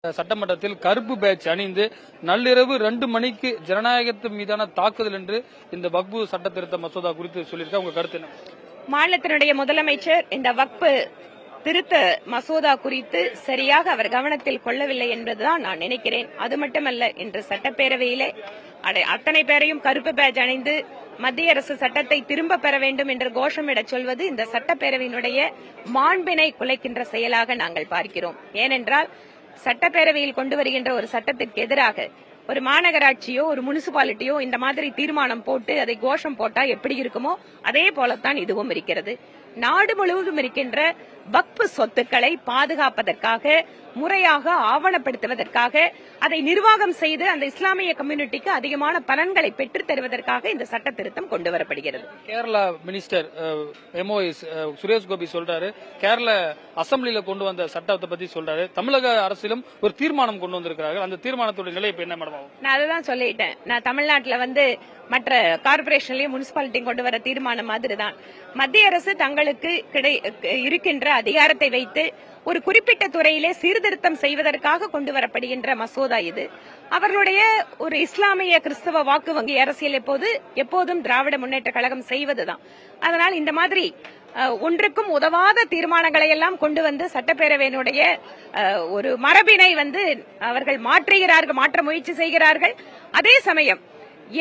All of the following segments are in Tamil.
சட்டமன்றத்தில் கருப்பு பேட்ச் அணிந்து நள்ளிரவு 2 மணிக்கு ஜனநாயகத்தின் மீதான தாக்குதல் என்று இந்த வக்பு சட்ட திருத்த மசோதா குறித்து சொல்லியிருக்க உங்க கருத்து என்ன? மாநிலத்தினுடைய முதலமைச்சர் இந்த வக்பு திருத்த மசோதா குறித்து சரியாக அவர் கவனத்தில் கொள்ளவில்லை என்பதுதான் நான் நினைக்கிறேன். அது மட்டுமல்ல, இன்று சட்டப்பேரவையிலே அத்தனை பேரையும் கருப்பு பேட்ஜ் அணிந்து மத்திய அரசு சட்டத்தை திரும்ப பெற வேண்டும் என்று கோஷமிடச் சொல்வது இந்த சட்டப்பேரவையினுடைய மாண்பினை குலைக்கின்ற செயலாக நாங்கள் பார்க்கிறோம். ஏனென்றால் சட்டப்பேரவையில் கொண்டு வருகின்ற ஒரு சட்டத்திற்கு எதிராக ஒரு மாநகராட்சியோ ஒரு முனிசிபாலிட்டியோ இந்த மாதிரி தீர்மானம் போட்டு அதை கோஷம் போட்டா எப்படி இருக்குமோ அதே போலத்தான் இதுவும் இருக்கிறது. நாடு முழுவதும் இருக்கின்ற வக்பு சொத்துக்களை பாதுகாப்பதற்காக, முறையாக ஆவணப்படுத்துவதற்காக, அதை நிர்வாகம் செய்து அந்த இஸ்லாமிய கம்யூனிட்டிக்கு அதிகமான பலன்களை பெற்றுத் தருவதற்காக இந்த சட்ட திருத்தம் கொண்டு வரப்படுகிறது. கேரளா மினிஸ்டர் எம்ஓஎஸ் சுரேஷ் கோபி சொல்றாரு, கேரள அசம்பிளியில கொண்டு வந்த சட்டத்தை பத்தி சொல்றாரு. தமிழக அரசிலும் ஒரு தீர்மானம் கொண்டு வந்திருக்கிறார்கள். அந்த தீர்மானத்தோட நிலை இப்ப என்ன மேடம் ஆகும்? நான் அதுதான் சொல்லிட்டேன். நான் தமிழ்நாட்டில் மற்ற கார்பரேஷன்லயும் முனிசிபாலிட்டி கொண்டு வர தீர்மானம் மாதிரிதான் மத்திய அரசு தங்களுக்கு இருக்கின்ற அதிகாரத்தை வைத்து ஒரு குறிப்பிட்ட துறையிலே சீர்திருத்தம் செய்வதற்காக கொண்டு வரப்படுகின்ற மசோதா இது. அவர்களுடைய ஒரு இஸ்லாமிய கிறிஸ்தவ வாக்கு வங்கி அரசியல் எப்போதும் திராவிட முன்னேற்ற கழகம் செய்வதுதான். அதனால் இந்த மாதிரி ஒன்றுக்கும் உதவாத தீர்மானங்களை எல்லாம் கொண்டு வந்து சட்டப்பேரவையினுடைய ஒரு மரபினை அவர்கள் மாற்ற முயற்சி செய்கிறார்கள். அதே சமயம்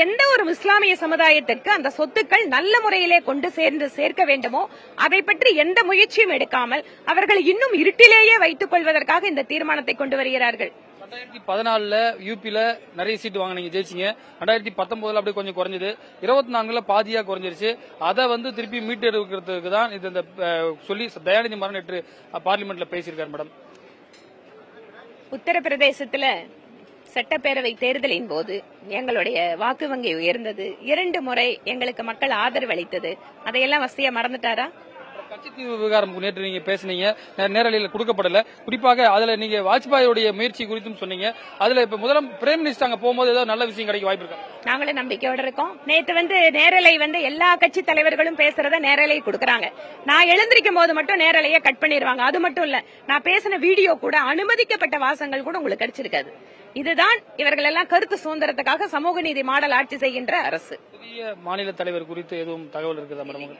எந்த ஒரு இஸ்லாமிய சமுதாயத்திற்கு அந்த சொத்துக்கள் நல்ல முறையிலே கொண்டு சேர்க்க வேண்டுமோ அதை பற்றி எந்த முயற்சியும் எடுக்காமல் அவர்கள் இன்னும் இருட்டிலேயே வைத்துக் கொள்வதற்காக இந்த தீர்மானத்தை கொண்டு வருகிறார்கள். 2014 யூபில நிறைய சீட்டு வாங்கினீங்க, ஜெயிச்சிங்க. 2019 அப்படி கொஞ்சம் குறைஞ்சது, 24 பாதியா குறைஞ்சிருச்சு. அதை திருப்பி மீட்டெடுக்கிறதுக்கு தான் இது சொல்லி தயாநிதி மாறன் நேற்று பார்லிமெண்ட்ல பேசியிருக்காரு. மேடம், உத்தரப்பிரதேசத்துல சட்டப்பேரவை தேர்தலின் போது எங்களுடைய வாக்கு வங்கி உயர்ந்தது. 2 முறை எங்களுக்கு மக்கள் ஆதரவு அளித்தது. அதையெல்லாம் வசதியா மறந்துட்டாரா? கட்சித்தீவு விவகாரம் நேற்று நீங்க பேசுனீங்க, நேரலையில் கொடுக்கப்படல. குறிப்பாக அதுல நீங்க வாஜ்பாயோடைய முயற்சி குறித்தும் சொன்னீங்க. அதுல இப்ப பிரைம் மினிஸ்டர் அங்க போகும்போது ஏதோ நல்ல விஷயம் கிடைக்க வாய்ப்பு இருக்கா? நாங்களும் நம்பிக்கையோட இருக்கோம். நேற்று நேரலை எல்லா கட்சி தலைவர்களும் பேசுறத நேரலை கொடுக்கறாங்க. நான் எழுந்திருக்கும் போது மட்டும் நேரலையை கட் பண்ணிடுவாங்க. அது மட்டும் இல்ல, நான் பேசின வீடியோ கூட அனுமதிக்கப்பட்ட வாசங்கள் கூட உங்களுக்கு கிடைச்சிருக்காது. இதுதான் இவர்கள் எல்லாம் கருத்து சுதந்திரத்துக்காக சமூக நீதி மாடல் ஆட்சி செய்கின்ற அரசு. புதிய மாநில தலைவர் குறித்து எதுவும் தகவல் இருக்குதா மேடம்?